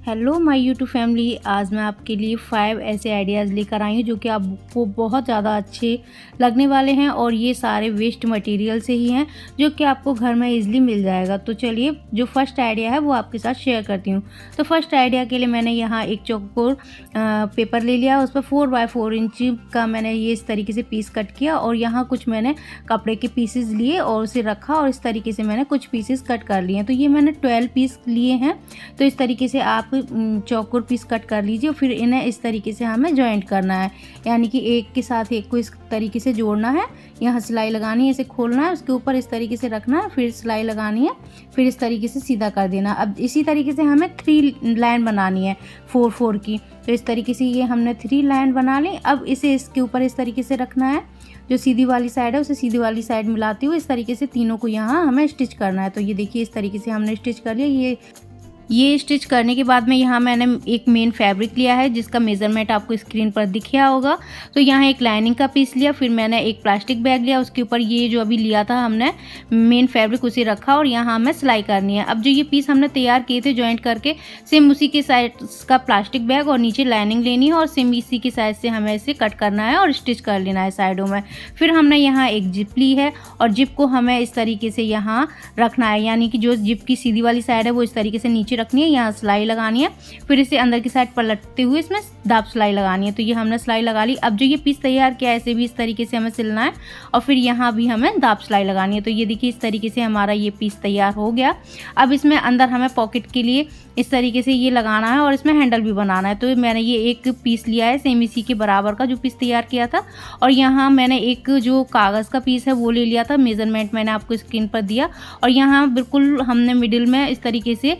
Hello my YouTube family. आज मैं आपके लिए 5 ऐसे आइडियाज़ लेकर आई हूँ जो कि आपको बहुत ज़्यादा अच्छे लगने वाले हैं और ये सारे वेस्ट मटेरियल से ही हैं जो कि आपको घर में इजीली मिल जाएगा। तो चलिए जो फर्स्ट आइडिया है वो आपके साथ शेयर करती हूँ। तो फर्स्ट आइडिया के लिए मैंने यहाँ एक चौकोर पेपर ले लिया, उस पर 4x4 इंच का मैंने ये इस तरीके से पीस कट किया और यहाँ कुछ मैंने कपड़े के पीसेस लिए और उसे रखा और इस तरीके से मैंने कुछ पीसेस कट कर लिए। तो ये मैंने 12 पीस लिए हैं। तो इस तरीके से आप चौकोर पीस कट कर लीजिए और फिर इन्हें इस तरीके से हमें जॉइंट करना है, यानी कि एक के साथ एक को इस तरीके से जोड़ना है। यहाँ सिलाई लगानी है, इसे खोलना है, उसके ऊपर इस तरीके से रखना है, फिर सिलाई लगानी है, फिर इस तरीके से सीधा कर देना। अब इसी तरीके से हमें 3 लाइन बनानी है 4-4 की। तो इस तरीके से ये हमने 3 लाइन बना ली। अब इसे इसके ऊपर इस तरीके से रखना है, जो सीधी वाली साइड है उसे सीधी वाली साइड मिलाते हुए इस तरीके से तीनों को यहाँ हमें स्टिच करना है। तो ये देखिए इस तरीके से हमने स्टिच कर लिया। ये स्टिच करने के बाद में यहाँ मैंने एक मेन फैब्रिक लिया है जिसका मेज़रमेंट आपको स्क्रीन पर दिख रहा होगा। तो यहाँ एक लाइनिंग का पीस लिया, फिर मैंने एक प्लास्टिक बैग लिया, उसके ऊपर ये जो अभी लिया था हमने मेन फैब्रिक उसे रखा और यहाँ हमें सिलाई करनी है। अब जो ये पीस हमने तैयार किए थे जॉइंट करके, सेम उसी के साइड का प्लास्टिक बैग और नीचे लाइनिंग लेनी है और सेम इसी की साइड से हमें इसे कट करना है और स्टिच कर लेना है साइडों में। फिर हमने यहाँ एक जिप ली है और जिप को हमें इस तरीके से यहाँ रखना है, यानी कि जो जिप की सीधी वाली साइड है वो इस तरीके से नीचे रखनी है, यहाँ सिलाई लगानी है, फिर इसे अंदर की साइड पलटते हुए इसमें दाब सिलाई लगानी है। तो ये हमने सिलाई लगा ली। अब जो ये पीस तैयार किया है इसे भी इस तरीके से हमें सिलना है और फिर यहाँ भी हमें दाब सिलाई लगानी है। तो ये देखिए इस तरीके से हमारा ये पीस तैयार हो गया। अब इसमें अंदर हमें पॉकेट के लिए इस तरीके से ये लगाना है और इसमें हैंडल भी बनाना है। तो मैंने ये एक पीस लिया है सेम इसी के बराबर का जो पीस तैयार किया था और यहाँ मैंने एक जो कागज़ का पीस है वो ले लिया था। मेज़रमेंट मैंने आपको स्क्रीन पर दिया और यहाँ बिल्कुल हमने मिडिल में इस तरीके से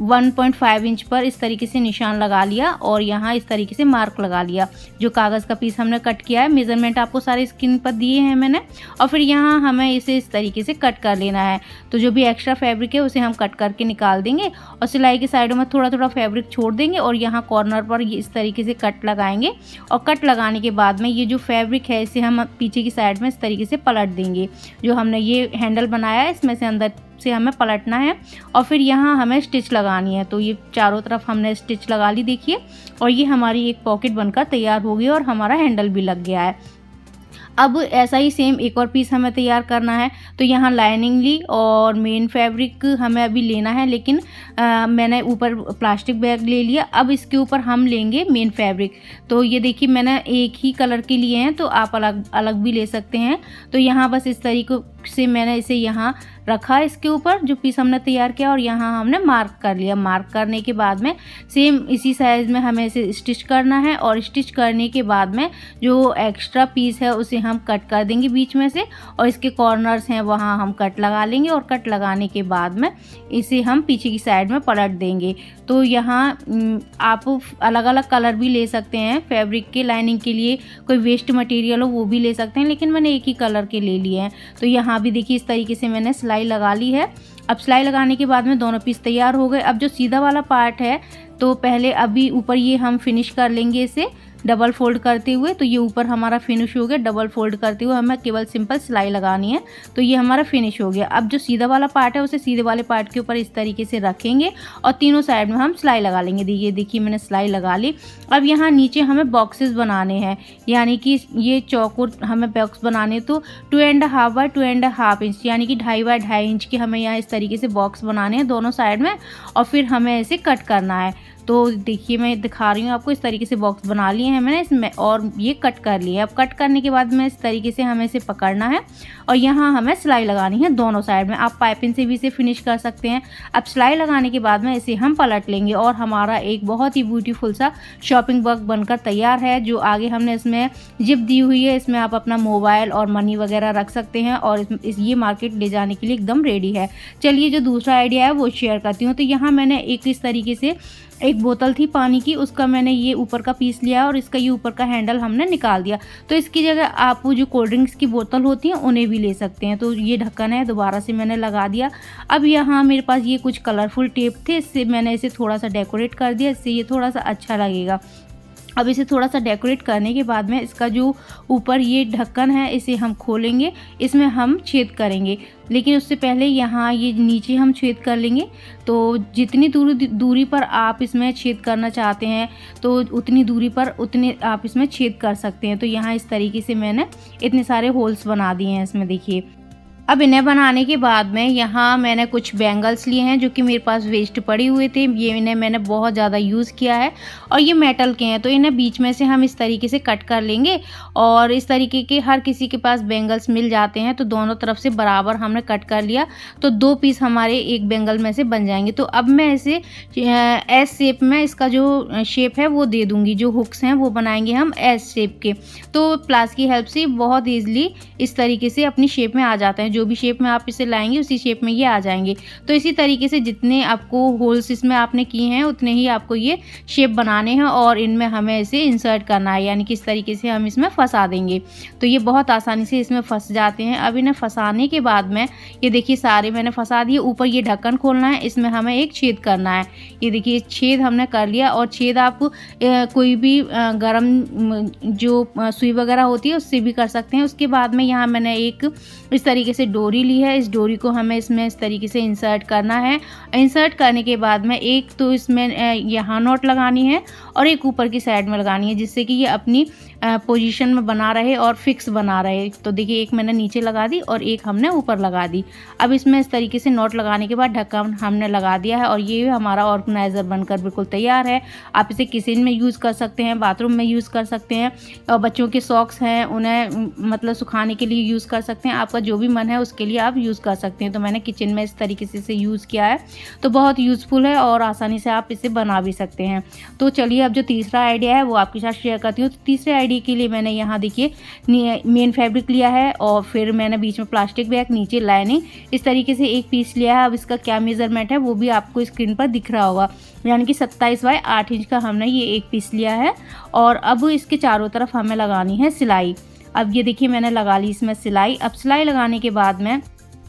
1.5 इंच पर इस तरीके से निशान लगा लिया और यहाँ इस तरीके से मार्क लगा लिया। जो कागज़ का पीस हमने कट किया है, मेज़रमेंट आपको सारे स्क्रीन पर दिए हैं मैंने, और फिर यहाँ हमें इसे इस तरीके से कट कर लेना है। तो जो भी एक्स्ट्रा फैब्रिक है उसे हम कट करके निकाल देंगे और सिलाई के साइडों में थोड़ा थोड़ा फैब्रिक छोड़ देंगे और यहाँ कॉर्नर पर ये इस तरीके से कट लगाएंगे और कट लगाने के बाद में ये जो फैब्रिक है इसे हम पीछे की साइड में इस तरीके से पलट देंगे। जो हमने ये हैंडल बनाया है इसमें से अंदर से हमें पलटना है और फिर यहाँ हमें स्टिच लगानी है। तो ये चारों तरफ हमने स्टिच लगा ली देखिए, और ये हमारी एक पॉकेट बनकर तैयार हो गई और हमारा हैंडल भी लग गया है। अब ऐसा ही सेम एक और पीस हमें तैयार करना है। तो यहाँ लाइनिंग ली और मेन फैब्रिक हमें अभी लेना है, लेकिन मैंने ऊपर प्लास्टिक बैग ले लिया। अब इसके ऊपर हम लेंगे मेन फैब्रिक। तो ये देखिए मैंने एक ही कलर के लिए हैं, तो आप अलग अलग भी ले सकते हैं। तो यहाँ बस इस तरीके से मैंने इसे यहाँ रखा इसके ऊपर जो पीस हमने तैयार किया और यहाँ हमने मार्क कर लिया। मार्क करने के बाद में सेम इसी साइज़ में हमें इसे स्टिच करना है और स्टिच करने के बाद में जो एक्स्ट्रा पीस है उसे हम कट कर देंगे बीच में से और इसके कॉर्नर्स हैं वहाँ हम कट लगा लेंगे और कट लगाने के बाद में इसे हम पीछे की साइड में पलट देंगे। तो यहाँ आप अलग अलग कलर भी ले सकते हैं फैब्रिक के। लाइनिंग के लिए कोई वेस्ट मटेरियल हो वो भी ले सकते हैं, लेकिन मैंने एक ही कलर के ले लिए हैं। तो यहाँ भी देखिए इस तरीके से मैंने सिलाई लगा ली है। अब सिलाई लगाने के बाद में दोनों पीस तैयार हो गए। अब जो सीधा वाला पार्ट है तो पहले अभी ऊपर ये हम फिनिश कर लेंगे इसे डबल फोल्ड करते हुए। तो ये ऊपर हमारा फिनिश हो गया। डबल फोल्ड करते हुए हमें केवल सिंपल सिलाई लगानी है। तो ये हमारा फिनिश हो गया। अब जो सीधा वाला पार्ट है उसे सीधे वाले पार्ट के ऊपर इस तरीके से रखेंगे और तीनों साइड में हम सिलाई लगा लेंगे। ये देखिए मैंने सिलाई लगा ली। अब यहाँ नीचे हमें बॉक्सेस बनाने हैं, यानी कि ये चौकोर हमें बॉक्स बनाने। तो 2.5 बाय 2.5 इंच यानी कि 2.5 बाय 2.5 इंच के हमें यहाँ इस तरीके से बॉक्स बनाने हैं दोनों साइड में और फिर हमें इसे कट करना है। तो देखिए मैं दिखा रही हूँ आपको, इस तरीके से बॉक्स बना लिए हैं मैंने इसमें और ये कट कर लिए। अब कट करने के बाद में इस तरीके से हमें इसे पकड़ना है और यहाँ हमें सिलाई लगानी है दोनों साइड में। आप पाइपिंग से भी इसे फिनिश कर सकते हैं। अब सिलाई लगाने के बाद में इसे हम पलट लेंगे और हमारा एक बहुत ही ब्यूटीफुल सा शॉपिंग बॉक्स बनकर तैयार है। जो आगे हमने इसमें जिप दी हुई है, इसमें आप अपना मोबाइल और मनी वगैरह रख सकते हैं और ये मार्केट ले जाने के लिए एकदम रेडी है। चलिए जो दूसरा आइडिया है वो शेयर करती हूँ। तो यहाँ मैंने एक इस तरीके से एक बोतल थी पानी की, उसका मैंने ये ऊपर का पीस लिया और इसका ये ऊपर का हैंडल हमने निकाल दिया। तो इसकी जगह आप वो जो कोल्ड ड्रिंक्स की बोतल होती हैं उन्हें भी ले सकते हैं। तो ये ढक्कन है दोबारा से मैंने लगा दिया। अब यहाँ मेरे पास ये कुछ कलरफुल टेप थे, इससे मैंने इसे थोड़ा सा डेकोरेट कर दिया, इससे ये थोड़ा सा अच्छा लगेगा। अब इसे थोड़ा सा डेकोरेट करने के बाद में इसका जो ऊपर ये ढक्कन है इसे हम खोलेंगे, इसमें हम छेद करेंगे। लेकिन उससे पहले यहाँ ये नीचे हम छेद कर लेंगे। तो जितनी दूरी पर आप इसमें छेद करना चाहते हैं तो उतनी दूरी पर उतने आप इसमें छेद कर सकते हैं। तो यहाँ इस तरीके से मैंने इतने सारे होल्स बना दिए हैं इसमें, देखिए। अब इन्हें बनाने के बाद में यहाँ मैंने कुछ बैंगल्स लिए हैं जो कि मेरे पास वेस्ट पड़े हुए थे। ये इन्हें मैंने बहुत ज़्यादा यूज़ किया है और ये मेटल के हैं, तो इन्हें बीच में से हम इस तरीके से कट कर लेंगे। और इस तरीके के हर किसी के पास बैंगल्स मिल जाते हैं, तो दोनों तरफ से बराबर हमने कट कर लिया, तो 2 पीस हमारे एक बैंगल में से बन जाएंगे। तो अब मैं इसे एस शेप में इसका जो शेप है वो दे दूँगी। जो हुक्स हैं वो बनाएंगे हम एस शेप के। तो प्लास की हेल्प से बहुत ईजिली इस तरीके से अपनी शेप में आ जाते हैं। जो भी शेप में आप इसे लाएंगे उसी शेप में ये आ जाएंगे। तो इसी तरीके से जितने आपको होल्स इसमें आपने किए हैं उतने ही आपको ये शेप बनाने हैं और इनमें हमें इसे इंसर्ट करना है, यानी कि इस तरीके से हम इसमें फंसा देंगे। तो ये बहुत आसानी से इसमें फंस जाते हैं। अब इन्हें फंसाने के बाद में ये देखिए सारे मैंने फंसा दिए। ऊपर ये ढक्कन खोलना है, इसमें हमें एक छेद करना है। ये देखिए छेद हमने कर लिया। और छेद आप कोई भी गरम जो सुई वगैरह होती है उससे भी कर सकते हैं। उसके बाद में यहाँ मैंने एक इस तरीके से डोरी ली है। इस डोरी को हमें इसमें इस तरीके से इंसर्ट करना है। इंसर्ट करने के बाद में एक तो इसमें यहाँ नॉट लगानी है और एक ऊपर की साइड में लगानी है, जिससे कि ये अपनी पोजीशन में बना रहे और फिक्स बना रहे। तो देखिए एक मैंने नीचे लगा दी और एक हमने ऊपर लगा दी। अब इसमें इस तरीके से नॉट लगाने के बाद ढक्कन हमने लगा दिया है और ये हमारा ऑर्गेनाइज़र बनकर बिल्कुल तैयार है। आप इसे किचन में यूज़ कर सकते हैं, बाथरूम में यूज़ कर सकते हैं, और बच्चों के सॉक्स हैं उन्हें मतलब सुखाने के लिए यूज़ कर सकते हैं। आपका जो भी मन है उसके लिए आप यूज़ कर सकते हैं। तो मैंने किचन में इस तरीके से इसे यूज़ किया है, तो बहुत यूज़फुल है और आसानी से आप इसे बना भी सकते हैं। तो चलिए अब जो तीसरा आइडिया है वो आपके साथ शेयर करती हूँ। तो तीसरे आइडिया के लिए मैंने यहाँ देखिए मेन फैब्रिक लिया है और फिर मैंने बीच में प्लास्टिक बैग, नीचे लाइनिंग, इस तरीके से एक पीस लिया है। अब इसका क्या मेजरमेंट है वो भी आपको स्क्रीन पर दिख रहा होगा, यानी कि 27 बाई 8 इंच का हमने ये एक पीस लिया है। और अब इसके चारों तरफ हमें लगानी है सिलाई। अब ये देखिए मैंने लगा ली इसमें सिलाई। अब सिलाई लगाने के बाद में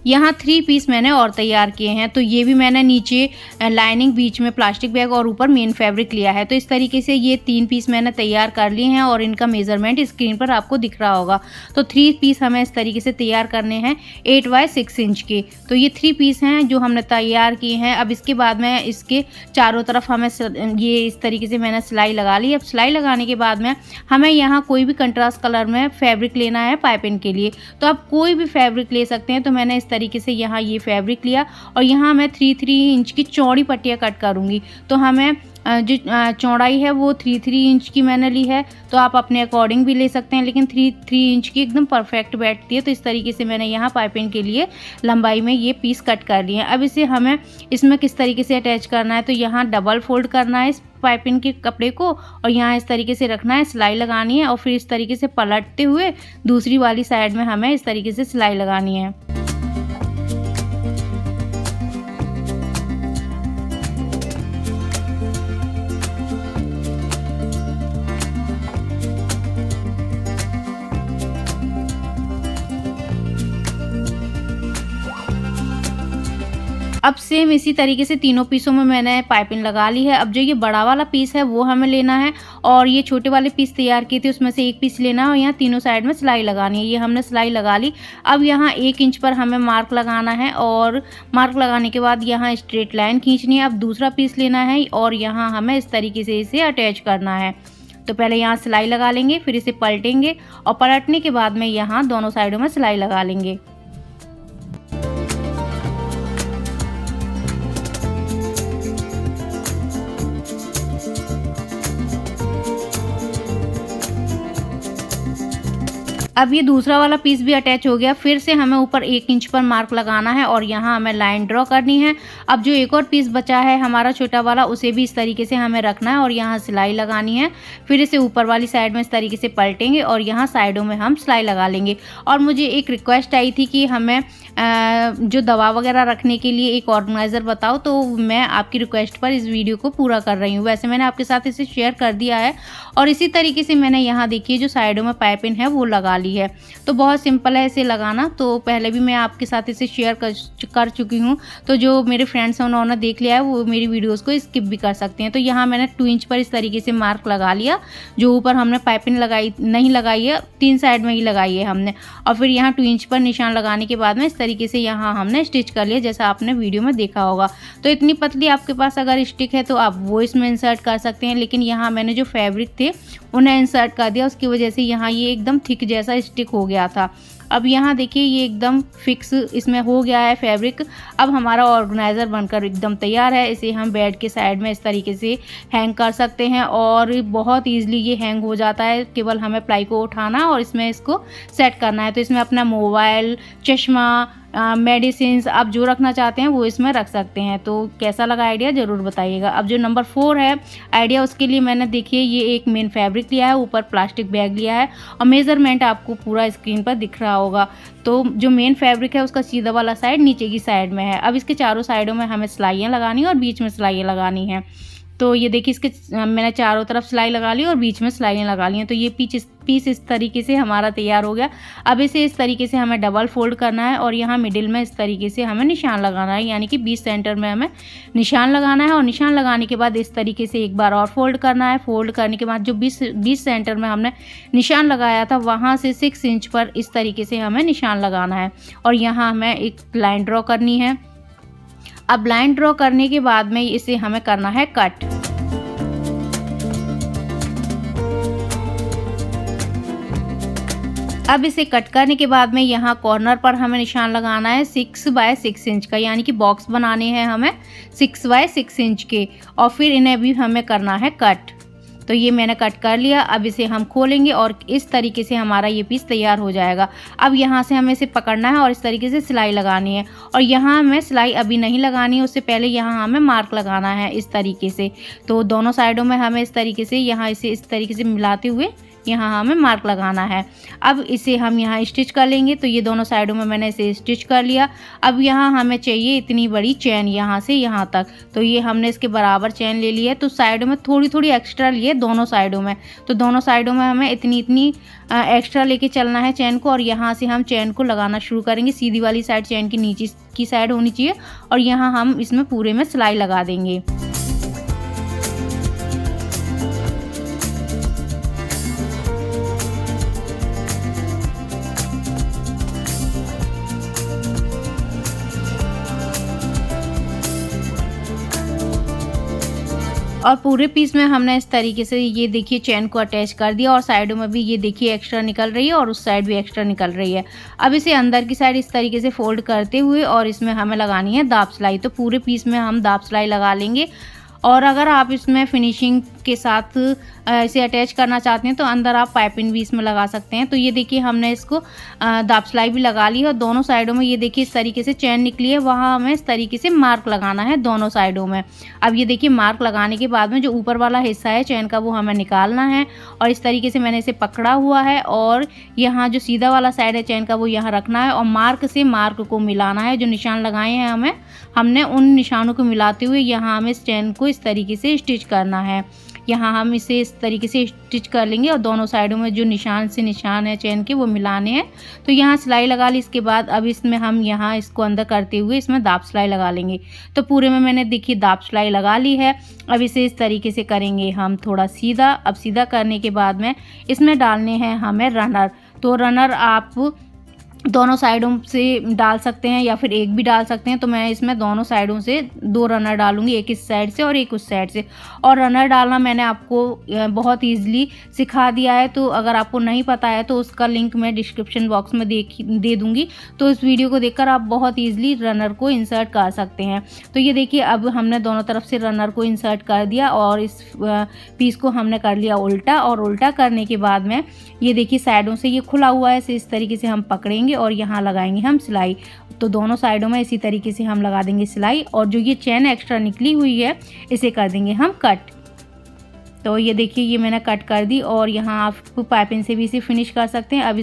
यहाँ 3 पीस मैंने और तैयार किए हैं। तो ये भी मैंने नीचे लाइनिंग, बीच में प्लास्टिक बैग और ऊपर मेन फैब्रिक लिया है। तो इस तरीके से ये 3 पीस मैंने तैयार कर लिए हैं और इनका मेजरमेंट स्क्रीन पर आपको दिख रहा होगा। तो 3 पीस हमें इस तरीके से तैयार करने हैं 8 बाई 6 इंच के। तो ये 3 पीस हैं जो हमने तैयार किए हैं। अब इसके बाद में इसके चारों तरफ हमें ये इस तरीके से मैंने सिलाई लगा ली। अब सिलाई लगाने के बाद में हमें यहाँ कोई भी कंट्रास्ट कलर में फैब्रिक लेना है पाइपिंग के लिए। तो आप कोई भी फैब्रिक ले सकते हैं। तो मैंने इस तरीके से यहाँ ये फैब्रिक लिया और यहाँ मैं 3 इंच की चौड़ी पट्टियाँ कट करूँगी। तो हमें जो चौड़ाई है वो 3 इंच की मैंने ली है। तो आप अपने अकॉर्डिंग भी ले सकते हैं, लेकिन 3 इंच की एकदम परफेक्ट बैठती है। तो इस तरीके से मैंने यहाँ पाइपिंग के लिए लंबाई में ये पीस कट कर लिए हैं। अब इसे हमें इसमें किस तरीके से अटैच करना है, तो यहाँ डबल फोल्ड करना है इस पाइपिंग के कपड़े को और यहाँ इस तरीके से रखना है, सिलाई लगानी है और फिर इस तरीके से पलटते हुए दूसरी वाली साइड में हमें इस तरीके से सिलाई लगानी है। अब सेम इसी तरीके से तीनों पीसों में मैंने पाइपिंग लगा ली है। अब जो ये बड़ा वाला पीस है वो हमें लेना है और ये छोटे वाले पीस तैयार किए थे उसमें से एक पीस लेना है और यहाँ तीनों साइड में सिलाई लगानी है। ये हमने सिलाई लगा ली। अब यहाँ 1 इंच पर हमें मार्क लगाना है और मार्क लगाने के बाद यहाँ स्ट्रेट लाइन खींचनी है। अब दूसरा पीस लेना है और यहाँ हमें इस तरीके से इसे अटैच करना है। तो पहले यहाँ सिलाई लगा लेंगे, फिर इसे पलटेंगे और पलटने के बाद में यहाँ दोनों साइडों में सिलाई लगा लेंगे। अब ये दूसरा वाला पीस भी अटैच हो गया। फिर से हमें ऊपर 1 इंच पर मार्क लगाना है और यहाँ हमें लाइन ड्रॉ करनी है। अब जो एक और पीस बचा है हमारा छोटा वाला, उसे भी इस तरीके से हमें रखना है और यहाँ सिलाई लगानी है। फिर इसे ऊपर वाली साइड में इस तरीके से पलटेंगे और यहाँ साइडों में हम सिलाई लगा लेंगे। और मुझे एक रिक्वेस्ट आई थी कि हमें जो दवा वगैरह रखने के लिए एक ऑर्गेनाइज़र बताओ, तो मैं आपकी रिक्वेस्ट पर इस वीडियो को पूरा कर रही हूँ। वैसे मैंने आपके साथ इसे शेयर कर दिया है और इसी तरीके से मैंने यहाँ देखिए जो साइडों में पाइपिंग है वो लगा ली वाली है। तो बहुत सिंपल है इसे लगाना। तो पहले भी मैं आपके साथ इसे शेयर कर चुकी हूँ, तो जो मेरे फ्रेंड्स हैं उन्होंने देख लिया है वो मेरी वीडियोज़ को स्किप भी कर सकते हैं। तो यहाँ मैंने 2 इंच पर इस तरीके से मार्क लगा लिया। जो ऊपर हमने पाइपिंग नहीं लगाई है, 3 साइड में ही लगाई है हमने। और फिर यहाँ 2 इंच पर निशान लगाने के बाद में इस तरीके से यहाँ हमने स्टिच कर लिया, जैसा आपने वीडियो में देखा होगा। तो इतनी पतली आपके पास अगर स्टिक है तो आप वो इसमें इंसर्ट कर सकते हैं, लेकिन यहाँ मैंने जो फैब्रिक थे उन्हें इंसर्ट कर दिया, उसकी वजह से यहाँ ये एकदम थिक जैसा स्टिक हो गया था। अब यहाँ देखिए ये एकदम फिक्स इसमें हो गया है फैब्रिक। अब हमारा ऑर्गेनाइज़र बनकर एकदम तैयार है। इसे हम बेड के साइड में इस तरीके से हैंग कर सकते हैं और बहुत ईजिली ये हैंग हो जाता है। केवल हमें प्लाई को उठाना और इसमें इसको सेट करना है। तो इसमें अपना मोबाइल, चश्मा, मेडिसिन्स आप जो रखना चाहते हैं वो इसमें रख सकते हैं। तो कैसा लगा आइडिया ज़रूर बताइएगा। अब जो नंबर 4 है आइडिया, उसके लिए मैंने देखिए ये एक मेन फैब्रिक लिया है, ऊपर प्लास्टिक बैग लिया है और मेज़रमेंट आपको पूरा स्क्रीन पर दिख रहा होगा। तो जो मेन फैब्रिक है उसका सीधा वाला साइड नीचे की साइड में है। अब इसके चारों साइडों में हमें सिलाइयाँ लगानी है और बीच में सिलाइयाँ लगानी है। तो ये देखिए इसके मैंने चारों तरफ सिलाई लगा ली और बीच में सिलाइयाँ लगा ली हैं। तो ये पीस इस तरीके से हमारा तैयार हो गया। अब इसे इस तरीके से हमें डबल फोल्ड करना है और यहाँ मिडिल में इस तरीके से हमें निशान लगाना है, यानी कि बीच सेंटर में हमें निशान लगाना है। और निशान लगाने के बाद इस तरीके से एक बार और फोल्ड करना है। फोल्ड करने के बाद जो बीच सेंटर में हमने निशान लगाया था वहाँ से 6 इंच पर इस तरीके से हमें निशान लगाना है और यहाँ हमें एक लाइन ड्रॉ करनी है। अब लाइन ड्रॉ करने के बाद में इसे हमें करना है कट। अब इसे कट करने के बाद में यहाँ कॉर्नर पर हमें निशान लगाना है 6 बाय 6 इंच का, यानी कि बॉक्स बनाने हैं हमें 6 बाय 6 इंच के और फिर इन्हें भी हमें करना है कट। तो ये मैंने कट कर लिया। अब इसे हम खोलेंगे और इस तरीके से हमारा ये पीस तैयार हो जाएगा। अब यहाँ से हमें इसे पकड़ना है और इस तरीके से सिलाई लगानी है और यहाँ हमें सिलाई अभी नहीं लगानी है, उससे पहले यहाँ हमें मार्क लगाना है इस तरीके से। तो दोनों साइडों में हमें इस तरीके से यहाँ इसे इस तरीके से मिलाते हुए यहाँ हमें मार्क लगाना है। अब इसे हम यहाँ स्टिच कर लेंगे। तो ये दोनों साइडों में मैंने इसे स्टिच कर लिया। अब यहाँ हमें चाहिए इतनी बड़ी चैन यहाँ से यहाँ तक। तो ये हमने इसके बराबर चैन ले ली है। तो साइडों में थोड़ी थोड़ी एक्स्ट्रा लिए दोनों साइडों में। तो दोनों साइडों में हमें इतनी एक्स्ट्रा लेके चलना है चैन को और यहाँ से हम चैन को लगाना शुरू करेंगे। सीधी वाली साइड चैन की नीचे की साइड होनी चाहिए और यहाँ हम इसमें पूरे में सिलाई लगा देंगे। और पूरे पीस में हमने इस तरीके से ये देखिए चैन को अटैच कर दिया और साइडों में भी ये देखिए एक्स्ट्रा निकल रही है और उस साइड भी एक्स्ट्रा निकल रही है। अब इसे अंदर की साइड इस तरीके से फोल्ड करते हुए और इसमें हमें लगानी है दाब सिलाई। तो पूरे पीस में हम दाब सिलाई लगा लेंगे। और अगर आप इसमें फिनिशिंग के साथ इसे अटैच करना चाहते हैं तो अंदर आप पाइपिंग भी इसमें लगा सकते हैं। तो ये देखिए हमने इसको दाब सिलाई भी लगा ली है और दोनों साइडों में ये देखिए इस तरीके से चैन निकली है, वहाँ हमें इस तरीके से मार्क लगाना है दोनों साइडों में। अब ये देखिए मार्क लगाने के बाद में जो ऊपर वाला हिस्सा है चैन का वो हमें निकालना है और इस तरीके से मैंने इसे पकड़ा हुआ है और यहाँ जो सीधा वाला साइड है चैन का वो यहाँ रखना है और मार्क से मार्क को मिलाना है। जो निशान लगाए हैं हमने उन निशानों को मिलाते हुए यहाँ हमें इस चैन को इस तरीके से स्टिच करना है। यहाँ हम इसे इस तरीके से स्टिच कर लेंगे और दोनों साइडों में जो निशान है चैन के वो मिलाने हैं। तो यहाँ सिलाई लगा ली। इसके बाद अब इसमें हम यहाँ इसको अंदर करते हुए इसमें दाब सिलाई लगा लेंगे। तो पूरे में मैंने देखिए दाब सिलाई लगा ली है। अब इसे इस तरीके से करेंगे हम थोड़ा सीधा। अब सीधा करने के बाद में इसमें डालने हैं हमें रनर। तो रनर आप दोनों साइडों से डाल सकते हैं या फिर एक भी डाल सकते हैं। तो मैं इसमें दोनों साइडों से 2 रनर डालूंगी, एक इस साइड से और एक उस साइड से। और रनर डालना मैंने आपको बहुत ईजिली सिखा दिया है। तो अगर आपको नहीं पता है तो उसका लिंक मैं डिस्क्रिप्शन बॉक्स में दे दूंगी। तो इस वीडियो को देखकर आप बहुत ईजिली रनर को इंसर्ट कर सकते हैं। तो ये देखिए अब हमने दोनों तरफ से रनर को इंसर्ट कर दिया और इस पीस को हमने कर लिया उल्टा। और उल्टा करने के बाद में ये देखिए साइडों से ये खुला हुआ है, इस तरीके से हम पकड़ेंगे और यहाँ लगाएंगे हम सिलाई। तो दोनों साइडों में इसी तरीके से हम लगा देंगे सिलाई और जो ये चैन एक्स्ट्रा निकली हुई है इसे कर देंगे हम कट। तो ये देखिए ये मैंने कट कर दी और यहाँ आप पाइपिंग से भी इसे फिनिश कर सकते हैं। अब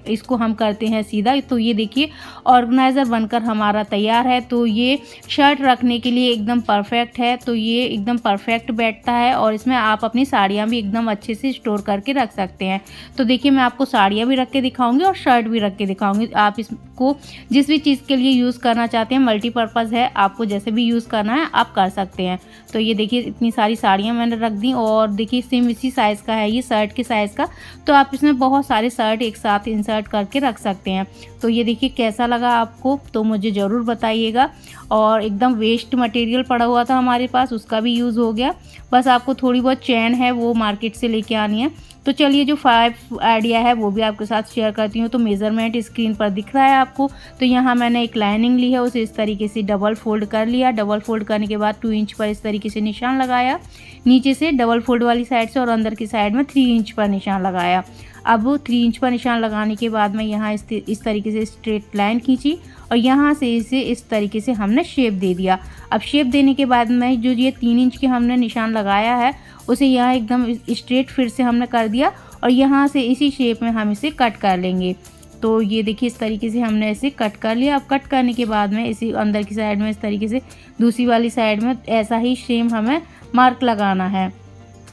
इसको हम करते हैं सीधा। तो ये देखिए ऑर्गेनाइज़र बनकर हमारा तैयार है। तो ये शर्ट रखने के लिए एकदम परफेक्ट है। तो ये एकदम परफेक्ट बैठता है और इसमें आप अपनी साड़ियाँ भी एकदम अच्छे से स्टोर करके रख सकते हैं। तो देखिए मैं आपको साड़ियाँ भी रख के दिखाऊंगी और शर्ट भी रख के दिखाऊंगी। आप इसको जिस भी चीज़ के लिए यूज़ करना चाहते हैं, मल्टीपर्पज़ है, आपको जैसे भी यूज़ करना है आप कर सकते हैं। तो ये देखिए इतनी सारी साड़ियाँ मैंने रख दी और देखिए सेम इसी साइज़ का है ये शर्ट के साइज़ का। तो आप इसमें बहुत सारे शर्ट एक साथ इंसर्ट करके रख सकते हैं। तो ये देखिए कैसा लगा आपको तो मुझे ज़रूर बताइएगा। और एकदम वेस्ट मटेरियल पड़ा हुआ था हमारे पास, उसका भी यूज़ हो गया। बस आपको थोड़ी बहुत चैन है वो मार्केट से लेके आनी है। तो चलिए जो 5 आइडिया है वो भी आपके साथ शेयर करती हूँ। तो मेज़रमेंट स्क्रीन पर दिख रहा है आपको। तो यहाँ मैंने एक लाइनिंग ली है, उसे इस तरीके से डबल फोल्ड कर लिया। डबल फोल्ड करने के बाद 2 इंच पर इस तरीके से निशान लगाया, नीचे से डबल फोल्ड वाली साइड से, और अंदर की साइड में 3 इंच पर निशान लगाया। अब 3 इंच पर निशान लगाने के बाद में यहाँ इस तरीके से स्ट्रेट लाइन खींची और यहाँ से इसे इस तरीके से हमने शेप दे दिया। अब शेप देने के बाद में जो ये 3 इंच के हमने निशान लगाया है उसे यहाँ एकदम स्ट्रेट फिर से हमने कर दिया और यहाँ से इसी शेप में हम इसे कट कर लेंगे। तो ये देखिए इस तरीके से हमने इसे कट कर लिया। अब कट करने के बाद में इसी अंदर की साइड में इस तरीके से दूसरी वाली साइड में ऐसा ही सेम हमें मार्क लगाना है।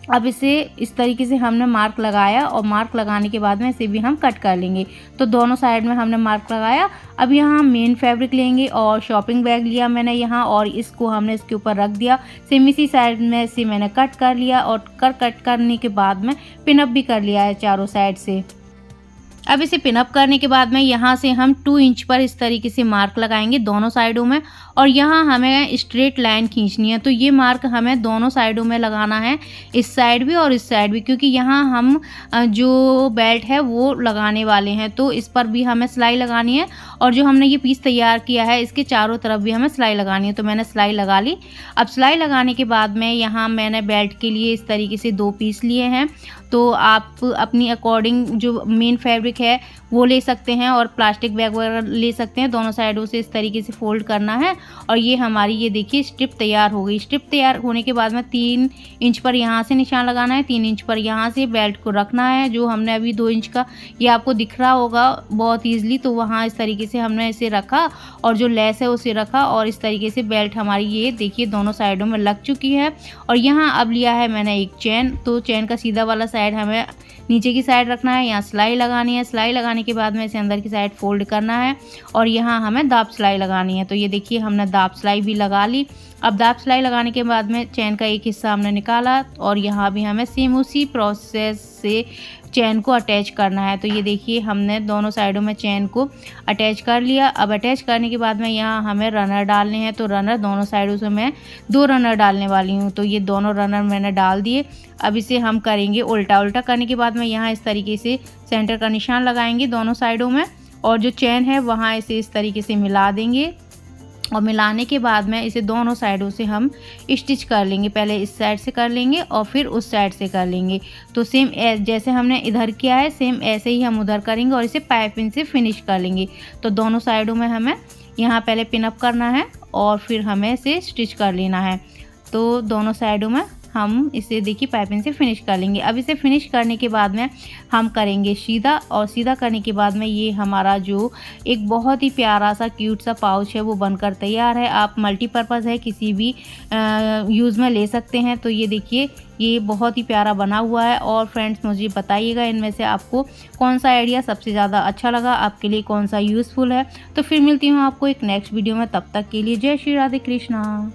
अब इसे इस तरीके से हमने मार्क लगाया और मार्क लगाने के बाद में इसे भी हम कट कर लेंगे। तो दोनों साइड में हमने मार्क लगाया। अब यहाँ मेन फैब्रिक लेंगे और शॉपिंग बैग लिया मैंने यहाँ और इसको हमने इसके ऊपर रख दिया। सेम इसी साइड में से मैंने कट कर लिया और कट करने के बाद में पिनअप भी कर लिया है चारों साइड से। अब इसे पिनअप करने के बाद में यहाँ से हम 2 इंच पर इस तरीके से मार्क लगाएंगे दोनों साइडों में और यहाँ हमें स्ट्रेट लाइन खींचनी है। तो ये मार्क हमें दोनों साइडों में लगाना है, इस साइड भी और इस साइड भी, क्योंकि यहाँ हम जो बेल्ट है वो लगाने वाले हैं। तो इस पर भी हमें सिलाई लगानी है और जो हमने ये पीस तैयार किया है इसके चारों तरफ भी हमें सिलाई लगानी है। तो मैंने सिलाई लगा ली। अब सिलाई लगाने के बाद में यहाँ मैंने बेल्ट के लिए इस तरीके से 2 पीस लिए हैं। तो आप अपनी अकॉर्डिंग जो मेन फैब्रिक है वो ले सकते हैं और प्लास्टिक बैग वगैरह ले सकते हैं। दोनों साइडों से इस तरीके से फोल्ड करना है और ये हमारी ये देखिए स्ट्रिप तैयार हो गई। स्ट्रिप तैयार होने के बाद में 3 इंच पर यहाँ से निशान लगाना है, 3 इंच पर यहाँ से बेल्ट को रखना है। जो हमने अभी 2 इंच का ये आपको दिख रहा होगा बहुत ईजिली, तो वहाँ इस तरीके से हमने इसे रखा और जो लेस है उसे रखा और इस तरीके से बेल्ट हमारी ये देखिए दोनों साइडों में लग चुकी है। और यहाँ अब लिया है मैंने एक चैन। तो चैन का सीधा वाला साइड हमें नीचे की साइड रखना है, यहाँ सिलाई लगानी है। सिलाई लगाने के बाद में इसे अंदर की साइड फोल्ड करना है और यहाँ हमें दाब सिलाई लगानी है। तो ये देखिए हमने दाब सिलाई भी लगा ली। अब दाब सिलाई लगाने के बाद में चैन का एक हिस्सा हमने निकाला और यहाँ भी हमें सेम उसी प्रोसेस से चैन को अटैच करना है। तो ये देखिए हमने दोनों साइडों में चैन को अटैच कर लिया। अब अटैच करने के बाद में यहाँ हमें रनर डालने हैं। तो रनर दोनों साइडों से मैं 2 रनर डालने वाली हूँ। तो ये दोनों रनर मैंने डाल दिए। अब इसे हम करेंगे उल्टा। उल्टा करने के बाद में यहाँ इस तरीके से सेंटर का निशान लगाएंगे दोनों साइडों में और जो चैन है वहाँ इसे इस तरीके से मिला देंगे और मिलाने के बाद में इसे दोनों साइडों से हम स्टिच कर लेंगे। पहले इस साइड से कर लेंगे और फिर उस साइड से कर लेंगे। तो सेम जैसे हमने इधर किया है सेम ऐसे ही हम उधर करेंगे और इसे पाइपिंग से फिनिश कर लेंगे। तो दोनों साइडों में हमें यहाँ पहले पिनअप करना है और फिर हमें इसे स्टिच कर लेना है। तो दोनों साइडों में हम इसे देखिए पाइपिंग से फिनिश कर लेंगे। अब इसे फिनिश करने के बाद में हम करेंगे सीधा और सीधा करने के बाद में ये हमारा जो एक बहुत ही प्यारा सा क्यूट सा पाउच है वो बनकर तैयार है। आप मल्टीपर्पज़ है किसी भी यूज़ में ले सकते हैं। तो ये देखिए ये बहुत ही प्यारा बना हुआ है। और फ्रेंड्स मुझे बताइएगा इनमें से आपको कौन सा आइडिया सबसे ज़्यादा अच्छा लगा, आपके लिए कौन सा यूज़फुल है। तो फिर मिलती हूँ आपको एक नेक्स्ट वीडियो में, तब तक के लिए जय श्री राधे कृष्णा।